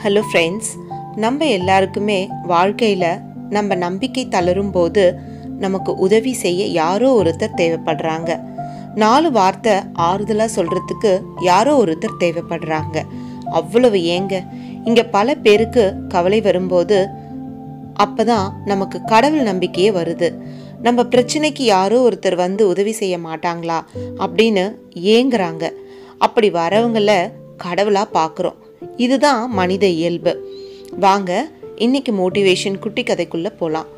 Hello friends, நம்ம எல்லாருக்குமே வாழ்க்கையில் நம்ம நம்பிக்கை தளரும் போது நமக்கு உதவி செய்ய யாரோ ஒருத்தர் தேவைப்படுறாங்க. 4 வார்த்தை ஆறுதலாக சொல்கிறதுக்கு யாரோ ஒருத்தர் தேவைப்படுறாங்க. அவ்வளவு ஏங்க, இங்கே பல பேருக்கு கவலை வரும்போது அப்போ தான் நமக்கு கடவுள் நம்பிக்கையே வருது. நம்ம பிரச்சனைக்கு யாரோ ஒருத்தர் வந்து உதவி செய்ய மாட்டாங்களா அப்படின்னு ஏங்குறாங்க. அப்படி வரவங்கள கடவுளாக பார்க்குறோம். இதுதான் மனித இயல்பு. வாங்க இன்னைக்கு மோட்டிவேஷன் குட்டி கதைக்குள்ளே போகலாம்.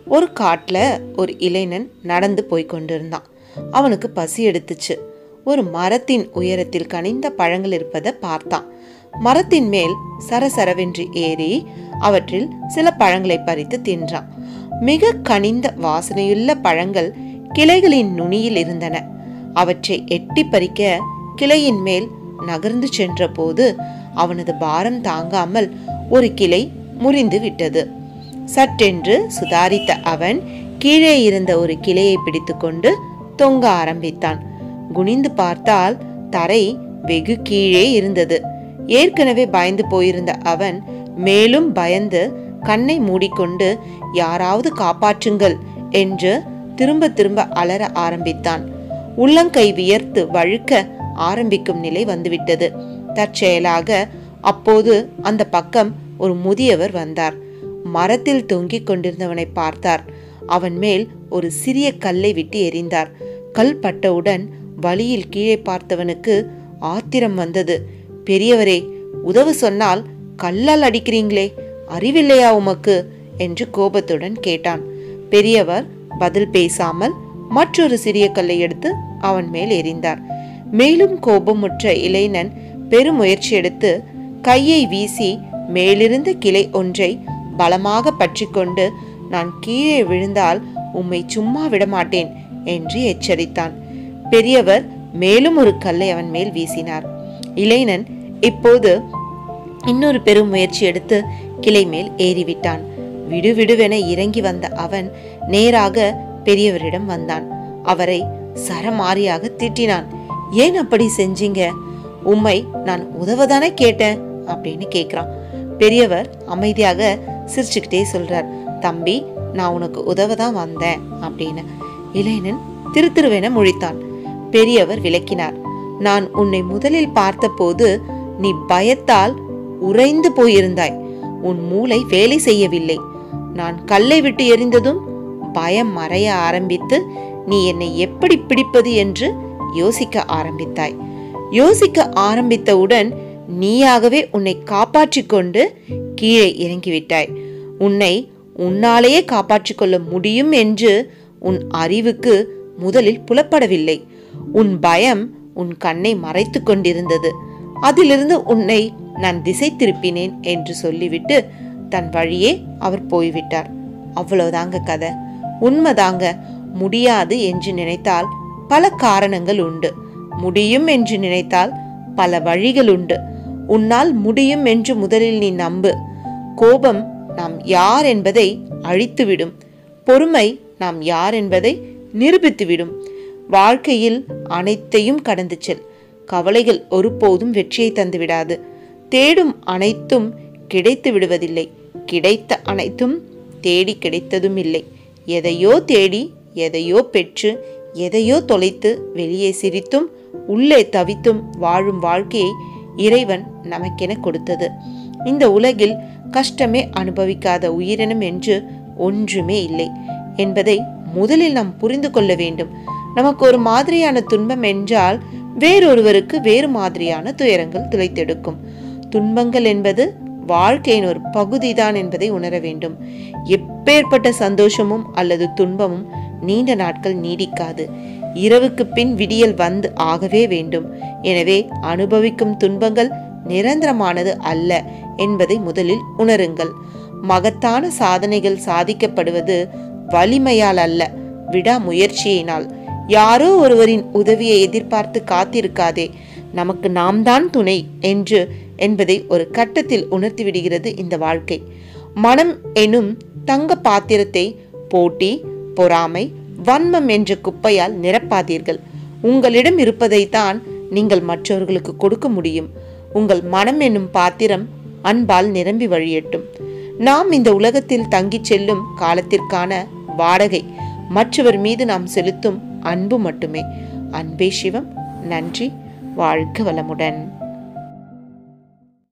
ஒரு காட்டில் ஒரு இளைஞன் நடந்து போய் கொண்டிருந்தான். அவனுக்கு பசி எடுத்துச்சு. ஒரு மரத்தின் உயரத்தில் கனிந்த பழங்கள் இருப்பதை பார்த்தான். மரத்தின் மேல் சரசரவென்று ஏறி அவற்றில் சில பழங்களை பறித்து தின்றான். மிக கனிந்த வாசனையுள்ள பழங்கள் கிளைகளின் நுனியில் இருந்தன. அவற்றை எட்டி பறிக்க கிளையின் மேல் நகர்ந்து சென்ற போது அவனது பாரம் தாங்காமல் ஒரு கிளை முறிந்து விட்டது. சட்டென்று சுதாரித்த அவன் கீழே இருந்த ஒரு கிளையை பிடித்து கொண்டு தொங்க ஆரம்பித்தான். குனிந்து பார்த்தால் தரை வெகு கீழே இருந்தது. ஏற்கனவே பயந்து போயிருந்த அவன் மேலும் பயந்து கண்ணை மூடிக்கொண்டு யாராவது காப்பாற்றுங்கள் என்று திரும்ப திரும்ப அலற ஆரம்பித்தான். உள்ளங்கை வியர்த்து வழுக்க ஆரம்பிக்கும் நிலை வந்துவிட்டது. தற்செயலாக அப்போது அந்த பக்கம் ஒரு முதியவர் வந்தார். மரத்தில் தொங்கிக் கொண்டிருந்தவனை பார்த்தார். அவன் மேல் ஒரு சிறிய கல்லை விட்டு எறிந்தார். கல் பட்டவுடன் வழியில் கீழே பார்த்தவனுக்கு ஆத்திரம் வந்தது. பெரியவரே, உதவ சொன்னால் கல்லால் அடிக்கிறீங்களே, அறிவில்லையா உமக்கு என்று கோபத்துடன் கேட்டான். பெரியவர் பதில் பேசாமல் மற்றொரு சிறிய கல்லை எடுத்து அவன் மேல் எறிந்தார். மேலும் கோபமுற்ற இளைஞன் பெருமுயற்சி எடுத்து கையை வீசி மேலிருந்த கிளை ஒன்றை பலமாக பற்றி கொண்டு, நான் கீழே விழுந்தால் உம்மை சும்மா விடமாட்டேன் என்று எச்சரித்தான். பெரியவர் மேலும் ஒரு கல்லை அவன் மேல் வீசினார். இளைஞன் இப்போது இன்னொரு பெருமுயற்சி எடுத்து கிளை மேல் ஏறிவிட்டான். விடுவிடுவென இறங்கி வந்த அவன் நேராக பெரியவரிடம் வந்தான். அவரை சரமாரியாக திட்டினான். ஏன் அப்படி செஞ்சீங்க? உம்மை நான் உதவதானே கேட்டேன் அப்படின்னு கேட்குறான். பெரியவர் அமைதியாக சிரிச்சுக்கிட்டே சொல்றார், தம்பி, நான் உனக்கு உதவதான் வந்தேன் அப்படின்னு. இளைஞன் திருத்திருவென முழித்தான். பெரியவர் விளக்கினார், நான் உன்னை முதலில் பார்த்தபோது நீ பயத்தால் உறைந்து போயிருந்தாய். உன் மூளை வேலை செய்யவில்லை. நான் கல்லை விட்டு எறிந்ததும் பயம் மறைய ஆரம்பித்து நீ என்னை எப்படி பிடிப்பது என்று யோசிக்க ஆரம்பித்தாய். யோசிக்க ஆரம்பித்தவுடன் நீயாகவே உன்னை காப்பாற்றிக் கொண்டு கீழே இறங்கிவிட்டாய். உன்னை உன்னாலேயே காப்பாற்றிக் கொள்ள முடியும் என்று உன் அறிவுக்கு முதலில் புலப்படவில்லை. உன் பயம் உன் கண்ணை மறைத்து கொண்டிருந்தது. அதிலிருந்து உன்னை நான் திசை திருப்பினேன் என்று சொல்லிவிட்டு தன் வழியே அவர் போய்விட்டார். அவ்வளவுதாங்க கதை. உண்மைதாங்க. முடியாது என்று நினைத்தால் பல காரணங்கள் உண்டு. முடியும் என்று நினைத்தால் பல வழிகள் உண்டு. உன்னால் முடியும் என்று முதலில் நீ நம்பு. கோபம் நாம் யார் என்பதை அழித்துவிடும். பொறுமை நாம் யார் என்பதை நிரூபித்துவிடும். வாழ்க்கையில் அனைத்தையும் கடந்து செல். கவலைகள் ஒருபோதும் வெற்றியை தந்துவிடாது. தேடும் அனைத்தும் கிடைத்து விடுவதில்லை. கிடைத்த அனைத்தும் தேடி கிடைத்ததும் இல்லை. எதையோ தேடி எதையோ பெற்று எதையோ தொலைத்து வெளியே சிரித்தும் உள்ளே தவித்தும் வாழும் வாழ்க்கையை இறைவன் நமக்கென கொடுத்தது. இந்த உலகில் கஷ்டமே அனுபவிக்காத உயிரினம் என்று ஒன்றுமே இல்லை என்பதை முதலில் நாம் புரிந்து கொள்ள வேண்டும். நமக்கு ஒரு மாதிரியான துன்பம் என்றால் வேறொருவருக்கு வேறு மாதிரியான துயரங்கள் துளைத்தெடுக்கும். துன்பங்கள் என்பது வாழ்க்கையின் ஒரு பகுதிதான் என்பதை உணர வேண்டும். எப்பேற்பட்ட சந்தோஷமும் அல்லது துன்பமும் நீண்ட நாட்கள் நீடிக்காது. இரவுக்கு பின் விடியல் வந்து ஆகவே வேண்டும். எனவே அனுபவிக்கும் துன்பங்கள் நிரந்தரமானது அல்ல என்பதை முதலில் உணருங்கள். மகத்தான சாதனைகள் சாதிக்கப்படுவது வலிமையால் அல்ல, விடாமுயற்சியினால். யாரோ ஒருவரின் உதவியை எதிர்பார்த்து காத்திருக்காதே. நமக்கு நாம் தான் துணை என்று என்பதை ஒரு கட்டத்தில் உணர்த்தி விடுகிறது இந்த வாழ்க்கை. மனம் எனும் தங்க பாத்திரத்தை போட்டி, பொறாமை, வன்மம் என்ற குப்பையால் நிரப்பாதீர்கள். உங்களிடம் இருப்பதைத்தான் நீங்கள் மற்றவர்களுக்கு கொடுக்க முடியும். உங்கள் மனம் என்னும் பாத்திரம் அன்பால் நிரம்பி வழியட்டும். நாம் இந்த உலகத்தில் தங்கிச் செல்லும் காலத்திற்கான வாடகை மற்றவர் மீது நாம் செலுத்தும் அன்பு மட்டுமே. அன்பே சிவம். நன்றி. வாழ்க வளமுடன்.